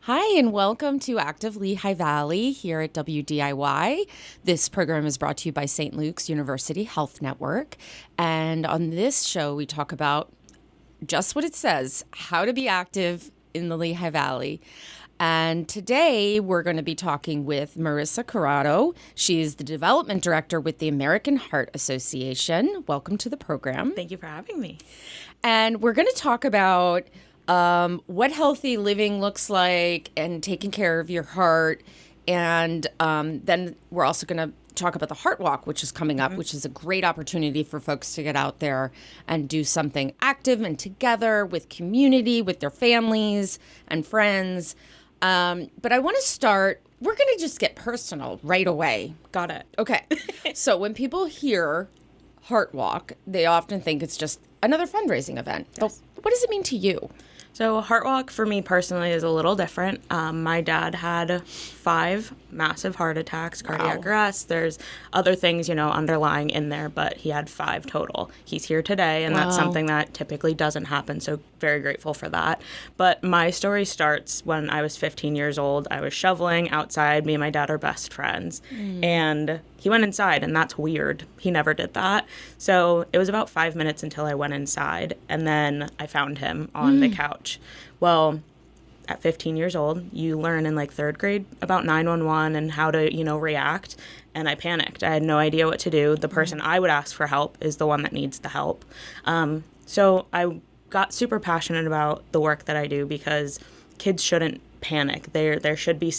Hi, and welcome to Active Lehigh Valley here at WDIY. This program is brought to you by St. Luke's University Health Network. And on this show, we talk about just what it says, how to be active in the Lehigh Valley. And today we're going to be talking with Marisa Carrodo. She's the development director with the American Heart Association. Welcome to the program. Thank you for having me. And we're going to talk about what healthy living looks like and taking care of your heart. And then we're also going to talk about the Heart Walk, which is coming up, which is a great opportunity for folks to get out there and do something active and together with community, with their families and friends. But I want to start, we're going to just get personal right away. Got it. Okay. So when people hear Heart Walk, they often think it's just another fundraising event. Yes. But what does it mean to you? So Heart Walk for me personally is a little different. My dad had 5 massive heart attacks, cardiac arrest. There's other things, underlying in there, but he had 5 total. He's here today, and that's something that typically doesn't happen, so very grateful for that. But my story starts when I was 15 years old. I was shoveling outside. Me and my dad are best friends, and he went inside, and that's weird. He never did that. So it was about 5 minutes until I went inside, and then I found him on the couch. Well, at 15 years old, you learn in like 3rd grade about 911 and how to, react. And I panicked. I had no idea what to do. The person I would ask for help is the one that needs the help. So I got super passionate about the work that I do because kids shouldn't panic. There should be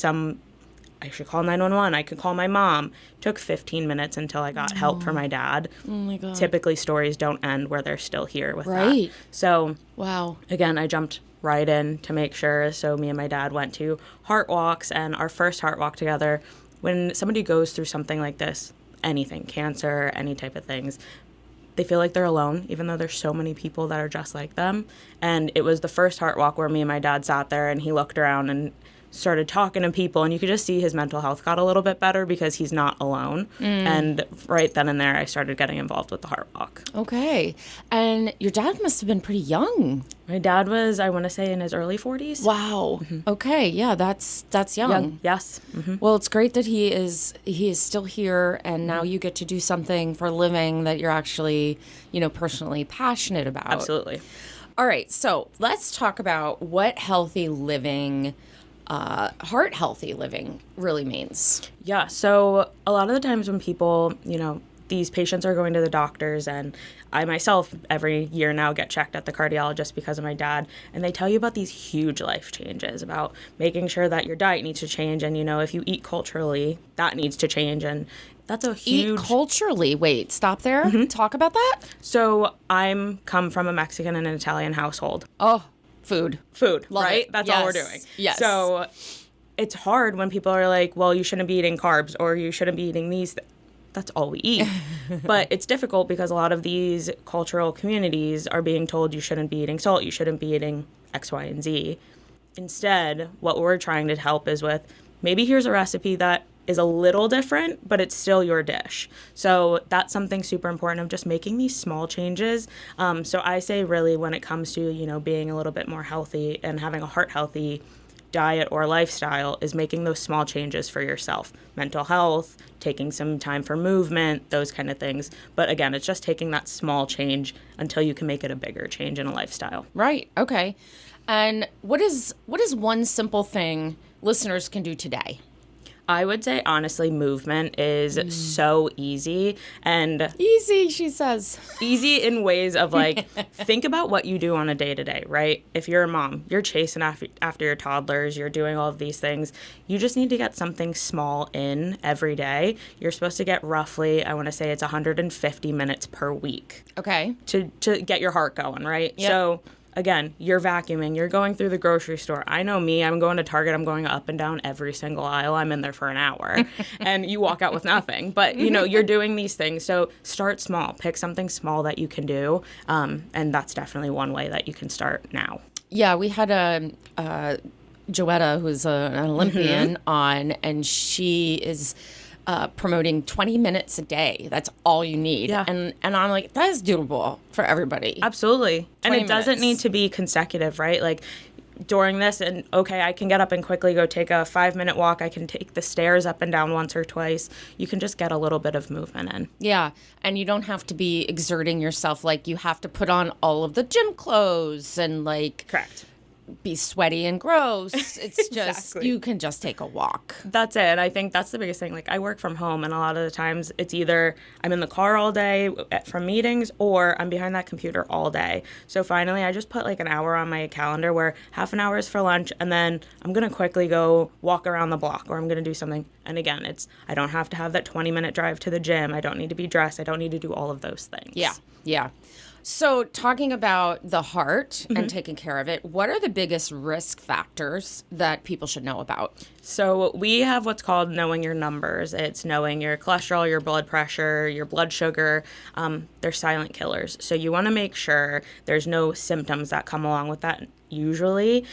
I should call 911. I could call my mom. Took 15 minutes until I got help for my dad. Oh my God. Typically, stories don't end where they're still here with that. So, wow. Again, I jumped right in to make sure. So me and my dad went to Heart Walks, and our first Heart Walk together, when somebody goes through something like this, anything, cancer, any type of things, they feel like they're alone, even though there's so many people that are just like them. And it was the first Heart Walk where me and my dad sat there, and he looked around and started talking to people, and you could just see his mental health got a little bit better because he's not alone. And right then and there, I started getting involved with the Heart Walk. Okay. And your dad must have been pretty young. My dad was, I want to say, in his early 40s. Wow. Okay. Yeah, that's young. Yes. Well, it's great that he is still here, and now you get to do something for a living that you're actually, personally passionate about. Absolutely. All right. So let's talk about what healthy living heart healthy living really means. Yeah. So a lot of the times when people, these patients are going to the doctors, and I myself every year now get checked at the cardiologist because of my dad, and they tell you about these huge life changes, about making sure that your diet needs to change, and if you eat culturally, that needs to change, and that's a huge... Eat culturally? Wait, stop there. Talk about that. So I'm come from a Mexican and an Italian household. Oh, food, Love right? It. That's yes. all we're doing. Yes. So it's hard when people are like, well, you shouldn't be eating carbs, or you shouldn't be eating these. That's all we eat. But it's difficult because a lot of these cultural communities are being told you shouldn't be eating salt, you shouldn't be eating X, Y, and Z. Instead, what we're trying to help is with, maybe here's a recipe that is a little different, but it's still your dish. So that's something super important of just making these small changes. So I say really when it comes to, being a little bit more healthy and having a heart healthy diet or lifestyle is making those small changes for yourself. Mental health, taking some time for movement, those kind of things. But again, it's just taking that small change until you can make it a bigger change in a lifestyle. Right. Okay. And what is one simple thing listeners can do today? I would say, honestly, movement is so easy. And easy, she says. Easy in ways of think about what you do on a day-to-day, right? If you're a mom, you're chasing after your toddlers, you're doing all of these things. You just need to get something small in every day. You're supposed to get roughly, I want to say it's 150 minutes per week. Okay. To get your heart going, right? Yep. So again, you're vacuuming, you're going through the grocery store. I know me, I'm going to Target, I'm going up and down every single aisle. I'm in there for an hour and you walk out with nothing. But, you're doing these things. So start small, pick something small that you can do. And that's definitely one way that you can start now. Yeah, we had Joetta, who's an Olympian, on, and she is promoting 20 minutes a day. That's all you need. Yeah. And I'm like, that is doable for everybody. Absolutely. And it doesn't minutes. need to be consecutive, right? Like, during this, and okay, I can get up and quickly go take a 5-minute walk. I can take the stairs up and down once or twice. You can just get a little bit of movement in. Yeah. And you don't have to be exerting yourself like you have to put on all of the gym clothes and like Correct. be sweaty and gross. It's just, Exactly. you can just take a walk. That's it. And I think that's the biggest thing. Like, I work from home, and a lot of the times it's either I'm in the car all day from meetings, or I'm behind that computer all day. So finally, I just put like an hour on my calendar where half an hour is for lunch, and then I'm going to quickly go walk around the block, or I'm going to do something. And again, I don't have to have that 20-minute drive to the gym. I don't need to be dressed. I don't need to do all of those things. Yeah. Yeah. So talking about the heart and taking care of it, what are the biggest risk factors that people should know about? So we have what's called knowing your numbers. It's knowing your cholesterol, your blood pressure, your blood sugar. They're silent killers. So you want to make sure there's no symptoms that come along with that usually.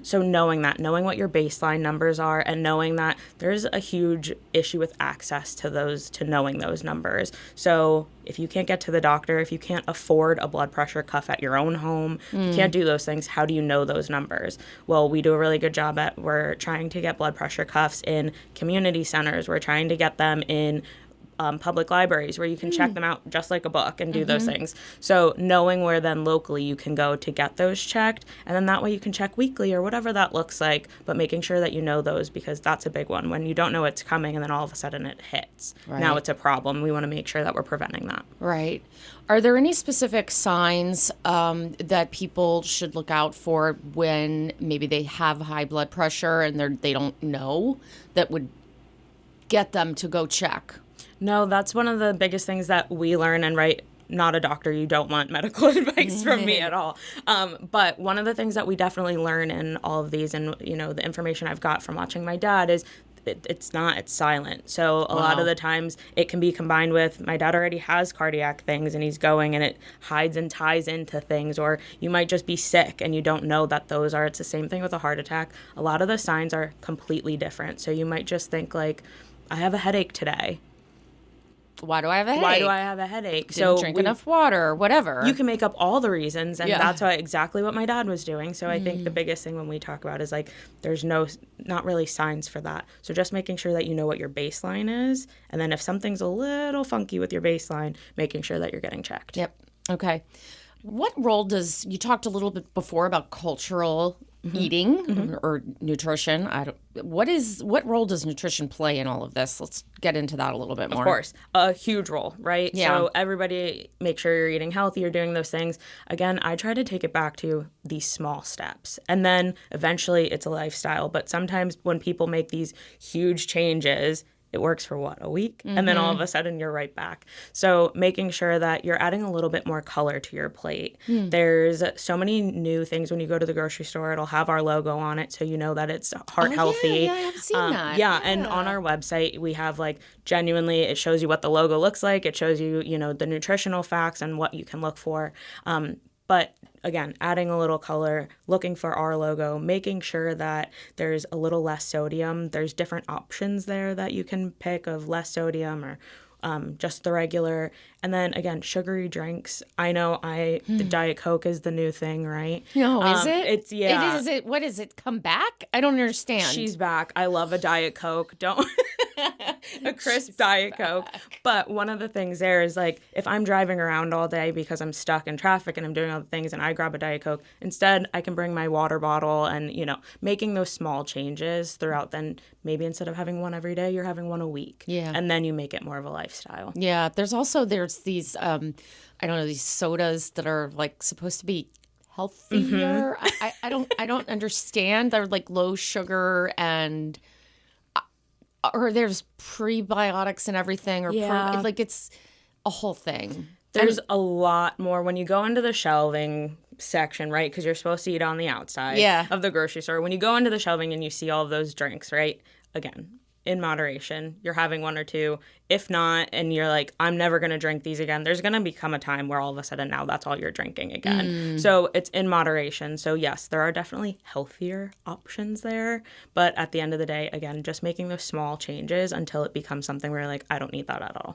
So knowing what your baseline numbers are, and knowing that there's a huge issue with access to knowing those numbers. So if you can't get to the doctor, if you can't afford a blood pressure cuff at your own home, you can't do those things, how do you know those numbers? Well, we do a really good job we're trying to get blood pressure cuffs in community centers. We're trying to get them in public libraries where you can check them out just like a book and do those things. So knowing where then locally you can go to get those checked, and then that way you can check weekly or whatever that looks like, but making sure that you know those, because that's a big one. When you don't know it's coming and then all of a sudden it hits. Right. Now it's a problem. We want to make sure that we're preventing that. Right. Are there any specific signs that people should look out for when maybe they have high blood pressure and they don't know, that would get them to go check? No, that's one of the biggest things that we learn, and not a doctor, you don't want medical advice from me at all. But one of the things that we definitely learn in all of these, and the information I've got from watching my dad, is it's silent. So a lot of the times it can be combined with, my dad already has cardiac things and he's going, and it hides and ties into things, or you might just be sick and you don't know that those are. It's the same thing with a heart attack. A lot of the signs are completely different. So you might just think like, I have a headache today. Why do I have a headache? Why do I have a headache? Didn't drink enough water, whatever. You can make up all the reasons, and that's exactly what my dad was doing. So I think the biggest thing when we talk about is like, there's not really signs for that. So just making sure that you know what your baseline is, and then if something's a little funky with your baseline, making sure that you're getting checked. Yep. Okay. What role you talked a little bit before about cultural eating or nutrition. What role does nutrition play in all of this? Let's get into that a little bit more. Of course, a huge role, right? Yeah. So everybody make sure you're eating healthy, you're doing those things. Again, I try to take it back to these small steps, and then eventually it's a lifestyle. But sometimes when people make these huge changes, it works for a week? And then all of a sudden you're right back. So making sure that you're adding a little bit more color to your plate. There's so many new things when you go to the grocery store. It'll have our logo on it, so you know that it's heart healthy. Yeah, I've seen that. Yeah, and on our website we have genuinely, it shows you what the logo looks like. It shows you, the nutritional facts and what you can look for. But again, adding a little color, looking for our logo, making sure that there's a little less sodium. There's different options there that you can pick of less sodium or just the regular. And then again, sugary drinks. I know the Diet Coke is the new thing, right? No, is it? It's, yeah. Is it? What is it? Come back? I don't understand. She's back. I love a Diet Coke. A crisp Diet Coke. But one of the things there is if I'm driving around all day because I'm stuck in traffic and I'm doing all the things and I grab a Diet Coke, instead I can bring my water bottle and, making ththose small changes throughout. Then maybe instead of having one every day, you're having one a week. Yeah. And then you make it more of a lifestyle. Yeah. There's these, these sodas that are supposed to be healthier. I don't understand. They're low sugar and... or there's prebiotics and everything, or it's a whole thing. There's a lot more when you go into the shelving section, right? Because you're supposed to eat on the outside of the grocery store. When you go into the shelving and you see all of those drinks, right? Again, in moderation, you're having one or two. If not, and you're like, I'm never going to drink these again, there's going to become a time where all of a sudden now that's all you're drinking again. So it's in moderation. So yes, there are definitely healthier options there. But at the end of the day, again, just making those small changes until it becomes something where you're like, I don't need that at all.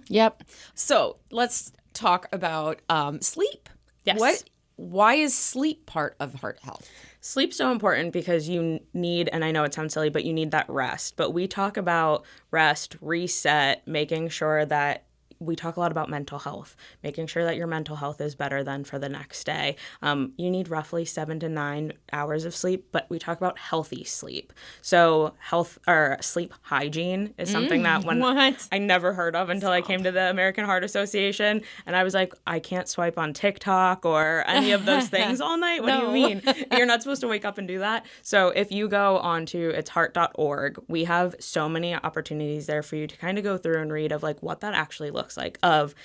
Yep. So let's talk about sleep. Yes. Why is sleep part of heart health? Sleep's so important because you need, and I know it sounds silly, but you need that rest. But we talk about rest, reset, making sure that we talk a lot about mental health, making sure that your mental health is better than for the next day. You need roughly 7 to 9 hours of sleep, but we talk about healthy sleep. So health or sleep hygiene is something that I never heard of until I came to the American Heart Association. And I was like, I can't swipe on TikTok or any of those things all night. What do you mean? You're not supposed to wake up and do that. So if you go onto itsheart.org, we have so many opportunities there for you to kind of go through and read of like what that actually looks like of,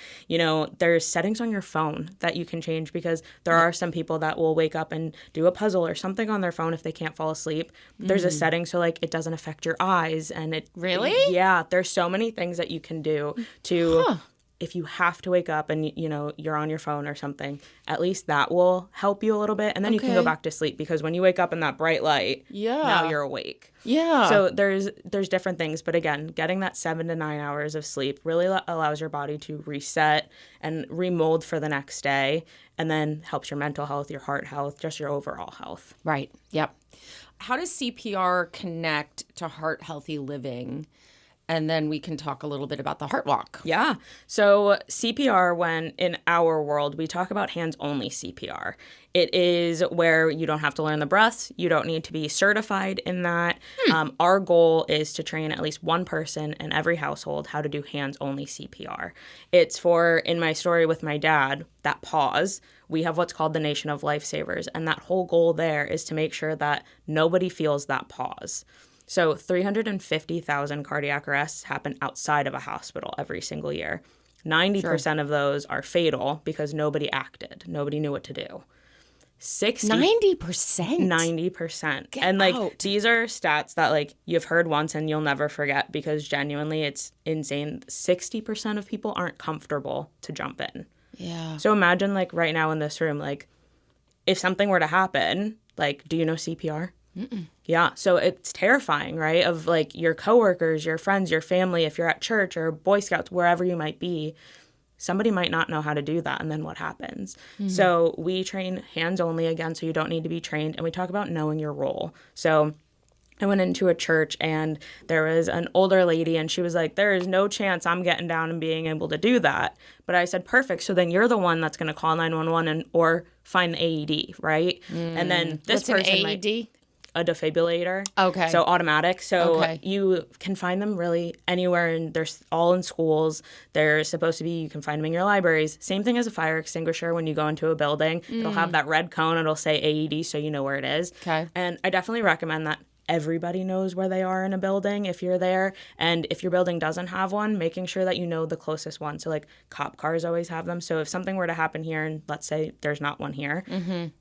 there's settings on your phone that you can change because there are some people that will wake up and do a puzzle or something on their phone if they can't fall asleep. There's a setting so like it doesn't affect your eyes and it Really? Yeah, there's so many things that you can do to if you have to wake up and you're on your phone or something, at least that will help you a little bit and then you can go back to sleep because when you wake up in that bright light, now you're awake. Yeah. So there's different things, but again, getting that 7 to 9 hours of sleep really allows your body to reset and remold for the next day and then helps your mental health, your heart health, just your overall health. Right. Yep. How does CPR connect to heart healthy living? And then we can talk a little bit about the heart walk. Yeah. So CPR, when in our world, we talk about hands-only CPR. It is where you don't have to learn the breaths. You don't need to be certified in that. Our goal is to train at least one person in every household how to do hands-only CPR. It's for, in my story with my dad, that pause. We have what's called the Nation of Lifesavers. And that whole goal there is to make sure that nobody feels that pause. So 350,000 cardiac arrests happen outside of a hospital every single year. 90% of those are fatal because nobody acted. Nobody knew what to do. 90%? 90%. And like these are stats that like you've heard once and you'll never forget because genuinely it's insane. 60% of people aren't comfortable to jump in. Yeah. So imagine like right now in this room, like if something were to happen, like do you know CPR? Mm-mm. Yeah, so it's terrifying, right? Of like your coworkers, your friends, your family, if you're at church or Boy Scouts, wherever you might be, somebody might not know how to do that, and then what happens? Mm-hmm. So we train hands only again, so you don't need to be trained, and we talk about knowing your role. So I went into a church, and there was an older lady, and she was like, there is no chance I'm getting down and being able to do that. But I said, perfect, so then you're the one that's going to call 911 or find the AED, right? And then this What's person an AED? A defibrillator. Okay. So automatic. So you can find them really anywhere, and they're all in schools. They're supposed to be, you can find them in your libraries. Same thing as a fire extinguisher when you go into a building. It'll have that red cone. It'll say AED so you know where it is. Okay. And I definitely recommend that everybody knows where they are in a building if you're there. And if your building doesn't have one, making sure that you know the closest one. So like cop cars always have them. So if something were to happen here and let's say there's not one here,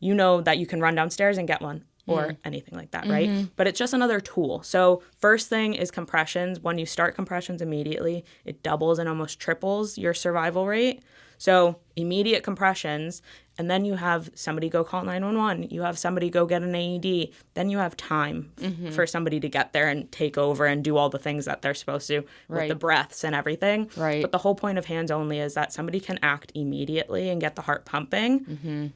you know that you can run downstairs and get one. Or anything like that, right? But it's just another tool. So first thing is compressions. When you start compressions immediately, it doubles and almost triples your survival rate. So immediate compressions, and then you have somebody go call 911. You have somebody go get an AED. Then you have time for somebody to get there and take over and do all the things that they're supposed to with the breaths and everything. Right. But the whole point of hands only is that somebody can act immediately and get the heart pumping.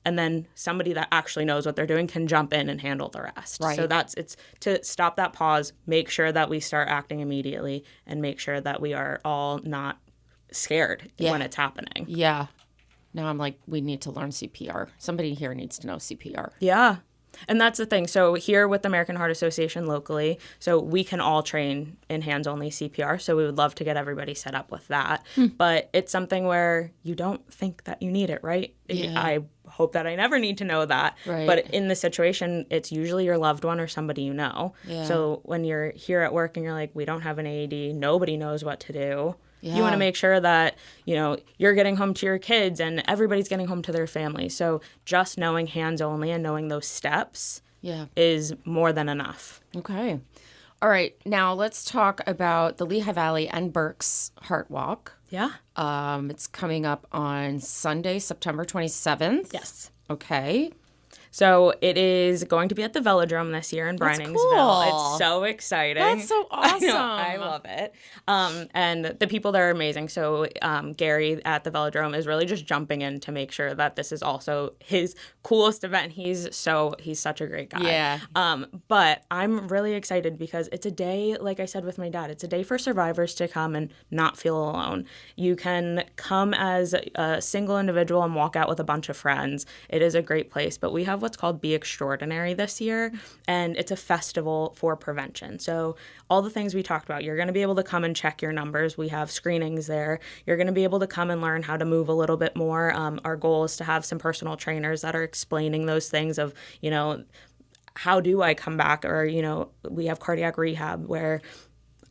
And then somebody that actually knows what they're doing can jump in and handle the rest. Right. So it's to stop that pause, make sure that we start acting immediately, and make sure that we are all not scared when it's happening. Yeah. Now I'm like, we need to learn CPR. Somebody here needs to know CPR. Yeah. And that's the thing. So here with the American Heart Association locally, so we can all train in hands-only CPR. So we would love to get everybody set up with that. But it's something where you don't think that you need it, right? Yeah. I hope that I never need to know that. Right. But in the situation, it's usually your loved one or somebody you know. Yeah. So when you're here at work and you're like, we don't have an AED, nobody knows what to do. Yeah. You want to make sure that, you're getting home to your kids and everybody's getting home to their family. So just knowing hands only and knowing those steps is more than enough. Okay. All right. Now let's talk about the Lehigh Valley and Berks Heart Walk. Yeah. It's coming up on Sunday, September 27th. Yes. Okay. So it is going to be at the Velodrome this year in That's Briningsville. cool. It's so exciting. That's so awesome. I love it. And the people there are amazing. So Gary at the Velodrome is really just jumping in to make sure that this is also his coolest event. He's such a great guy. Yeah. But I'm really excited because it's a day, like I said with my dad, it's a day for survivors to come and not feel alone. You can come as a single individual and walk out with a bunch of friends. It is a great place. But we have what's called Be Extraordinary this year, and it's a festival for prevention. So all the things we talked about, you're going to be able to come and check your numbers. We have screenings there. You're going to be able to come and learn how to move a little bit more. Our goal is to have some personal trainers that are explaining those things of, how do I come back? Or, we have cardiac rehab where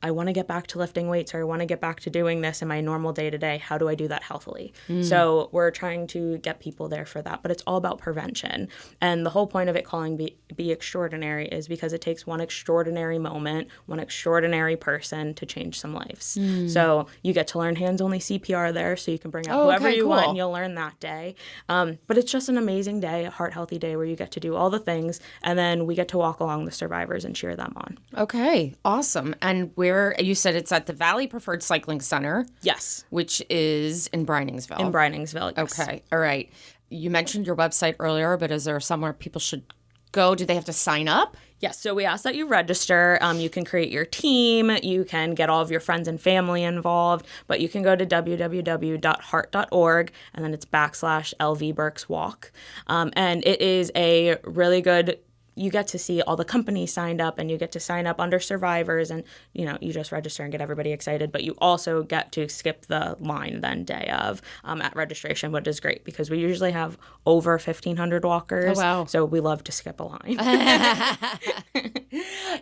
I want to get back to lifting weights, or I want to get back to doing this in my normal day-to-day. How do I do that healthily? So we're trying to get people there for that, but it's all about prevention. And the whole point of it calling Be Extraordinary is because it takes one extraordinary moment, one extraordinary person to change some lives. So you get to learn hands-only CPR there, so you can bring out whoever you want, and you'll learn that day. But it's just an amazing day, a heart-healthy day where you get to do all the things, and then we get to walk along the survivors and cheer them on. Okay, awesome. And you said it's at the Valley Preferred Cycling Center. Yes. Which is in Briningsville. In Briningsville, yes. Okay, all right. You mentioned your website earlier, but is there somewhere people should go? Do they have to sign up? Yes, so we ask that you register. You can create your team. You can get all of your friends and family involved, but you can go to www.heart.org, and then it's /LV Berks Walk. And it is a really good, you get to see all the companies signed up, and you get to sign up under survivors, and you just register and get everybody excited, but you also get to skip the line then day of at registration, which is great because we usually have over 1,500 walkers. Oh, wow. So we love to skip a line.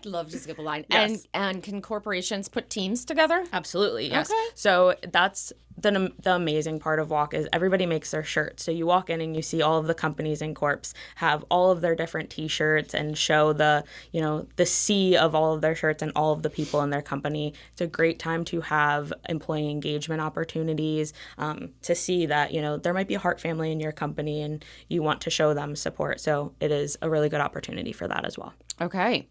Love to skip a line. Yes. And can corporations put teams together? Absolutely, yes. Okay. So that's the amazing part of Walk is everybody makes their shirts. So you walk in and you see all of the companies and corps have all of their different T-shirts and show the sea of all of their shirts and all of the people in their company. It's a great time to have employee engagement opportunities, to see that, there might be a heart family in your company and you want to show them support. So it is a really good opportunity for that as well. Okay.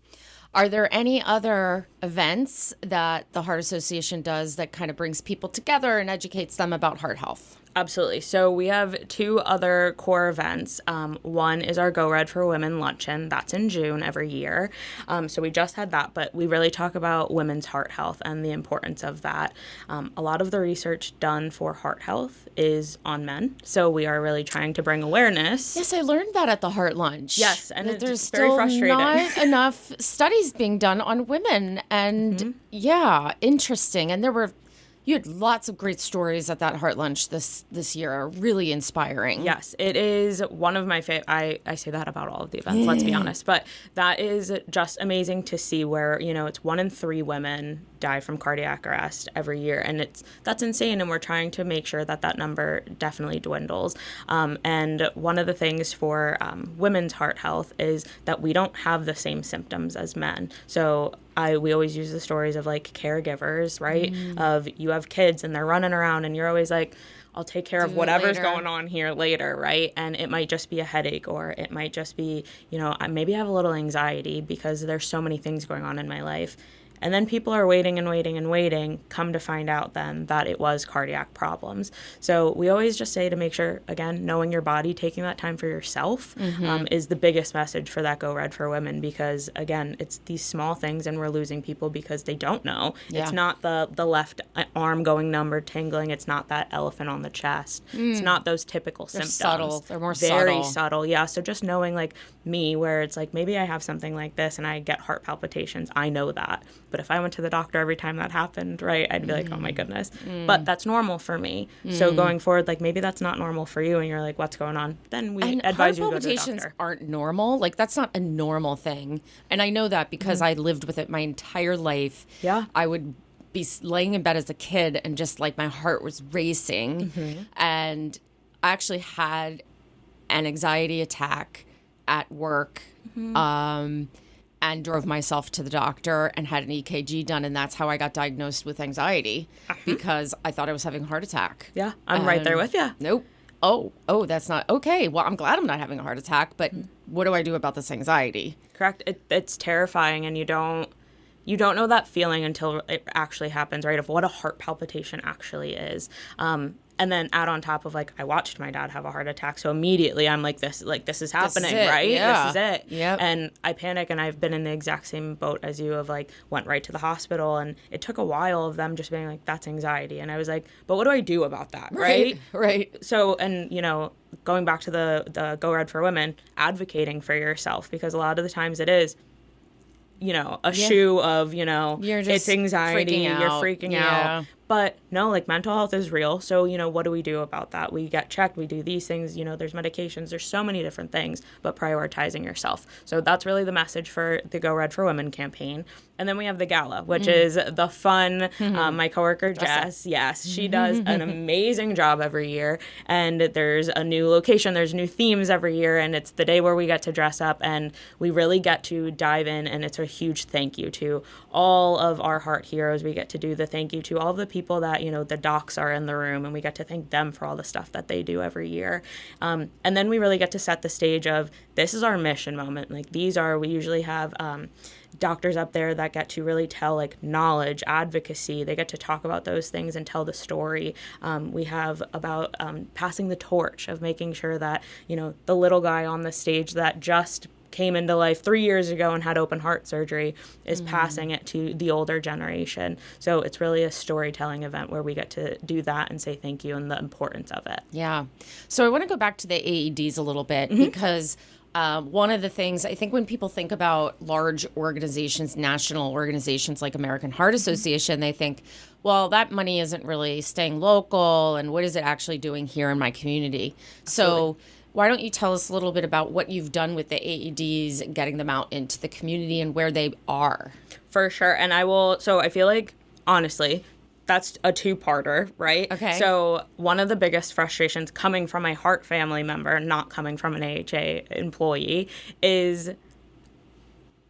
Are there any other events that the Heart Association does that kind of brings people together and educates them about heart health? Absolutely. So we have two other core events. One is our Go Red for Women luncheon. That's in June every year. So we just had that, but we really talk about women's heart health and the importance of that. A lot of the research done for heart health is on men. So we are really trying to bring awareness. Yes, I learned that at the Heart Lunch. Yes, and that it's very frustrating. Not enough studies being done on women. And yeah, interesting. And you had lots of great stories at that Heart Lunch this year. Really inspiring. Yes, it is one of my favorite. I say that about all of the events, let's be honest. But that is just amazing to see where, it's 1 in 3 women die from cardiac arrest every year. And that's insane. And we're trying to make sure that number definitely dwindles. And one of the things for women's heart health is that we don't have the same symptoms as men. So we always use the stories of like caregivers, right? Of you have kids and they're running around and you're always like, I'll take care of whatever's going on here later, right? And it might just be a headache, or it might just be, maybe I have a little anxiety because there's so many things going on in my life. And then people are waiting and waiting and waiting, come to find out then that it was cardiac problems. So we always just say to make sure, again, knowing your body, taking that time for yourself is the biggest message for that Go Red for Women, because, again, it's these small things and we're losing people because they don't know. Yeah. It's not the left arm going numb or tingling. It's not that elephant on the chest. It's not those typical symptoms. Subtle. They're more Very subtle, yeah. So just knowing, like, me, where it's like maybe I have something like this and I get heart palpitations, I know that. But if I went to the doctor every time that happened, right, I'd be like, oh my goodness. But that's normal for me. So going forward, like maybe that's not normal for you and you're like, what's going on? Then we advise you to go to the doctor. Palpitations aren't normal. Like that's not a normal thing. And I know that because I lived with it my entire life. Yeah. I would be laying in bed as a kid and just like my heart was racing. And I actually had an anxiety attack at work. And drove myself to the doctor and had an EKG done. And that's how I got diagnosed with anxiety because I thought I was having a heart attack. Yeah, I'm right there with you. Nope. Oh, that's not okay. Well, I'm glad I'm not having a heart attack, but what do I do about this anxiety? Correct. It's terrifying, and you don't know that feeling until it actually happens, right? Of what a heart palpitation actually is. And then add on top of, like, I watched my dad have a heart attack, so immediately I'm like, this is happening, right? Yeah. This is it. Yep. And I panic, and I've been in the exact same boat as you of, like, went right to the hospital, and it took a while of them just being like, that's anxiety. And I was like, but what do I do about that, right? Right. So, and, going back to the Go Red for Women, advocating for yourself, because a lot of the times it is, a shoe of, You're just it's anxiety, freaking you're out. freaking Yeah. out. But no, like, mental health is real. So, what do we do about that? We get checked, we do these things, there's medications, there's so many different things, but prioritizing yourself. So that's really the message for the Go Red for Women campaign. And then we have the gala, which is the fun. My coworker, Jess, yes, she does an amazing job every year. And there's a new location, there's new themes every year. And it's the day where we get to dress up, and we really get to dive in. And it's a huge thank you to all of our heart heroes. We get to do the thank you to all of the people that, the docs are in the room, and we get to thank them for all the stuff that they do every year. And then we really get to set the stage of, this is our mission moment. Like, we usually have doctors up there that get to really tell, like, knowledge, advocacy. They get to talk about those things and tell the story. We have about passing the torch of making sure that, the little guy on the stage that just came into life 3 years ago and had open heart surgery is passing it to the older generation. So it's really a storytelling event where we get to do that and say thank you and the importance of it. Yeah. So I want to go back to the AEDs a little bit because one of the things, I think when people think about large organizations, national organizations like American Heart Association, they think, well, that money isn't really staying local, and what is it actually doing here in my community? Absolutely. So why don't you tell us a little bit about what you've done with the AEDs and getting them out into the community and where they are? For sure. And I feel like, honestly, that's a two-parter, right? Okay. So one of the biggest frustrations coming from a heart family member, not coming from an AHA employee, is,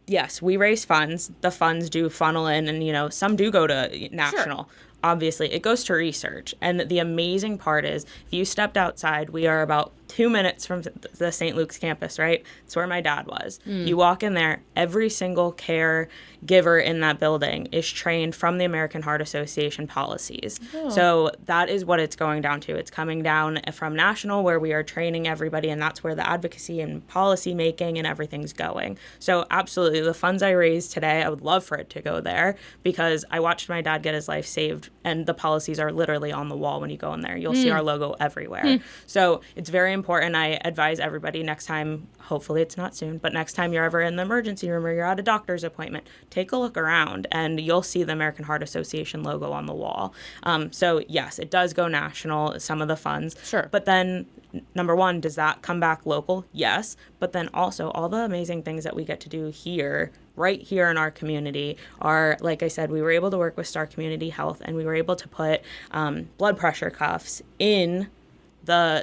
yes, we raise funds. The funds do funnel in, and, some do go to national. Sure. Obviously, it goes to research. And the amazing part is, if you stepped outside, we are about 2 minutes from the St. Luke's campus, right? It's where my dad was. You walk in there, every single caregiver in that building is trained from the American Heart Association policies. Oh. So that is what it's going down to. It's coming down from national, where we are training everybody, and that's where the advocacy and policy making and everything's going. So absolutely, the funds I raised today, I would love for it to go there, because I watched my dad get his life saved, and the policies are literally on the wall when you go in there. You'll see our logo everywhere. So it's very important. I advise everybody, next time, hopefully it's not soon, but next time you're ever in the emergency room or you're at a doctor's appointment, take a look around and you'll see the American Heart Association logo on the wall. So yes, it does go national, some of the funds. Sure. But then, number one, does that come back local? Yes. But then also all the amazing things that we get to do here, right here in our community, are, like I said, we were able to work with Star Community Health, and we were able to put blood pressure cuffs in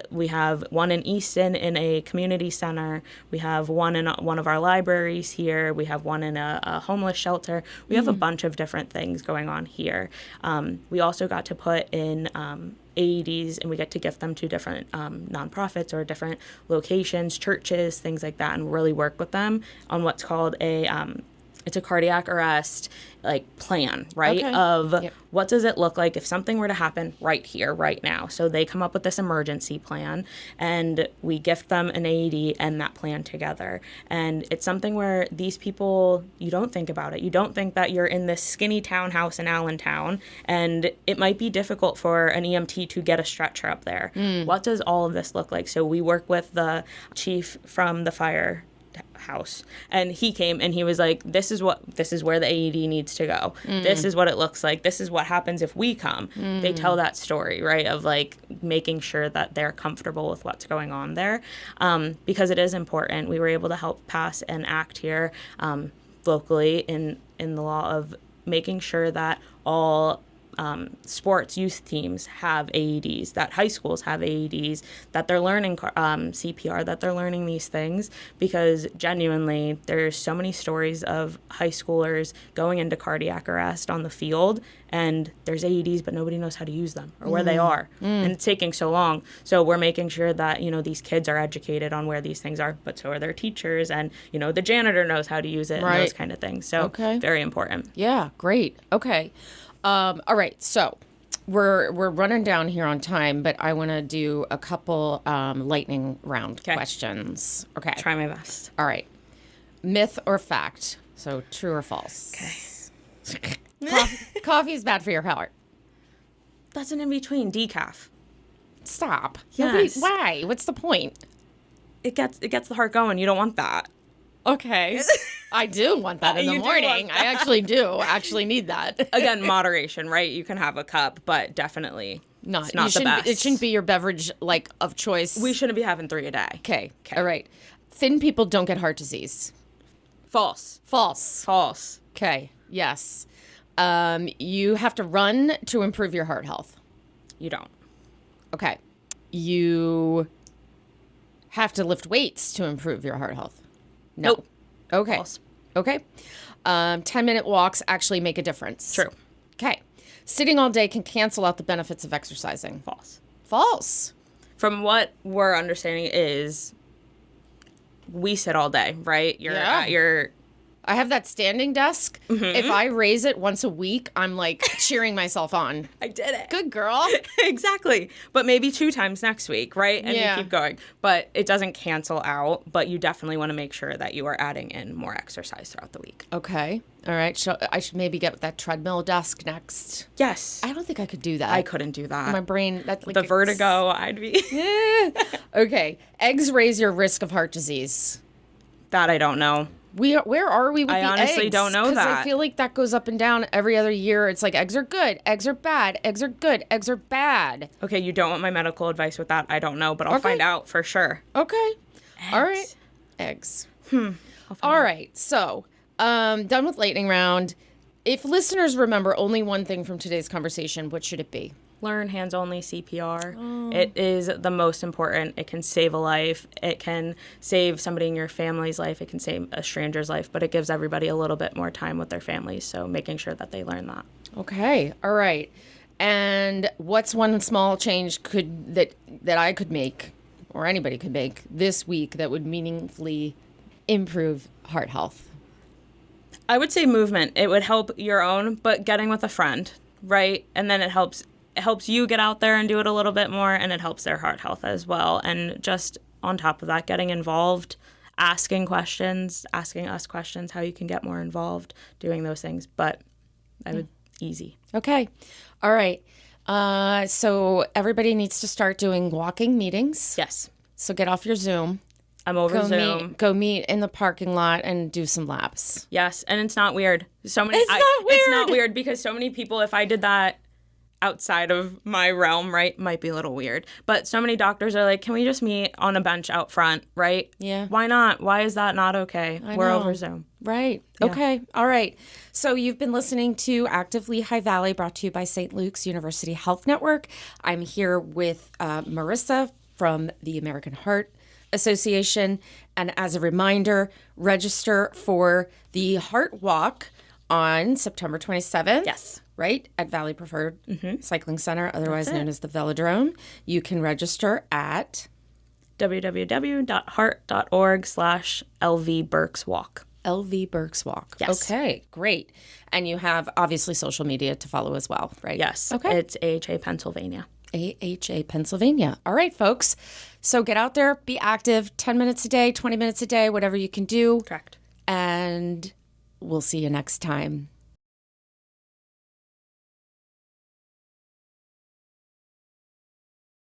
we have one in Easton in a community center. We have one in one of our libraries here. We have one in a homeless shelter. We have a bunch of different things going on here. We also got to put in AEDs, and we get to gift them to different nonprofits or different locations, churches, things like that, and really work with them on what's called it's a cardiac arrest plan, right? Okay. Of Yep. What does it look like if something were to happen right here, right now? So they come up with this emergency plan, and we gift them an AED and that plan together. And it's something where these people, you don't think about it. You don't think that you're in this skinny townhouse in Allentown, and it might be difficult for an EMT to get a stretcher up there. What does all of this look like? So we work with the chief from the fire house, and he came and he was like, this is where the AED needs to go. This is what it looks like. This is what happens if we come. They tell that story, right, of making sure that they're comfortable with what's going on there, because it is important. We were able to help pass an act here locally in the law of making sure that all sports youth teams have AEDs, that high schools have AEDs, that they're learning CPR, that they're learning these things, because genuinely there's so many stories of high schoolers going into cardiac arrest on the field, and there's AEDs, but nobody knows how to use them or where they are. And it's taking so long. So we're making sure that, these kids are educated on where these things are, but so are their teachers, and, the janitor knows how to use it, and those kind of things. So very important. Yeah, great. Okay. All right. So we're running down here on time, but I want to do a couple lightning round questions. Okay. Try my best. All right. Myth or fact? So true or false? Okay. Coffee is bad for your heart. That's an in-between. Decaf. Stop. Yes. Why? What's the point? It gets the heart going. You don't want that. Okay. I do want that in the morning. I actually need that. Again, moderation, right? You can have a cup, but definitely it's not the best. It shouldn't be your beverage of choice. We shouldn't be having 3 a day. Okay. All right. Thin people don't get heart disease. False. Okay. Yes. You have to run to improve your heart health. You don't. Okay. You have to lift weights to improve your heart health. No. Nope. Okay. False. Okay. 10-minute walks actually make a difference. True. Okay. Sitting all day can cancel out the benefits of exercising. False. From what we're understanding is we sit all day, right? You're at your... I have that standing desk. Mm-hmm. If I raise it once a week, I'm like cheering myself on. I did it. Good girl. Exactly. But maybe 2 times next week, right? And you keep going. But it doesn't cancel out. But you definitely want to make sure that you are adding in more exercise throughout the week. Okay. All right. So I should maybe get that treadmill desk next. Yes. I don't think I could do that. I couldn't do that. My brain, that's like the vertigo, I'd be. Okay. Eggs raise your risk of heart disease. That I don't know. Where are we with the eggs? I honestly don't know that. Because I feel like that goes up and down every other year. It's like eggs are good, eggs are bad, eggs are good, eggs are bad. Okay, you don't want my medical advice with that. I don't know, but I'll find out for sure. Okay. Eggs. All right. Eggs. All right. So, done with lightning round. If listeners remember only one thing from today's conversation, what should it be? Learn hands-only CPR. Oh. It is the most important. It can save a life. It can save somebody in your family's life. It can save a stranger's life, but it gives everybody a little bit more time with their families, so making sure that they learn that. Okay. All right. And what's one small change that I could make, or anybody could make, this week that would meaningfully improve heart health? I would say movement. It would help your own, but getting with a friend, right? And then it helps you get out there and do it a little bit more, and it helps their heart health as well. And just on top of that, getting involved, asking us questions, how you can get more involved, doing those things. But I would easy. Okay. All right. So everybody needs to start doing walking meetings. Yes. So get off your Zoom. I'm over Zoom. Go meet in the parking lot and do some laps. Yes. And it's not weird. It's not weird. It's not weird because so many people, if I did that outside of my realm, right, might be a little weird. But so many doctors are like, can we just meet on a bench out front, right? Yeah. Why not? Why is that not okay? We're over Zoom. Right. Yeah. Okay. All right. So you've been listening to Active Lehigh Valley, brought to you by St. Luke's University Health Network. I'm here with Marisa from the American Heart Association. And as a reminder, register for the Heart Walk on September 27th. Yes. Right? At Valley Preferred Cycling Center, otherwise known as the Velodrome. You can register at www.heart.org/LV-Berks-Walk. LV Berks Walk. Yes. Okay, great. And you have obviously social media to follow as well, right? Yes. Okay. It's AHA Pennsylvania. AHA Pennsylvania. All right, folks. So get out there, be active, 10 minutes a day, 20 minutes a day, whatever you can do. Correct. And we'll see you next time.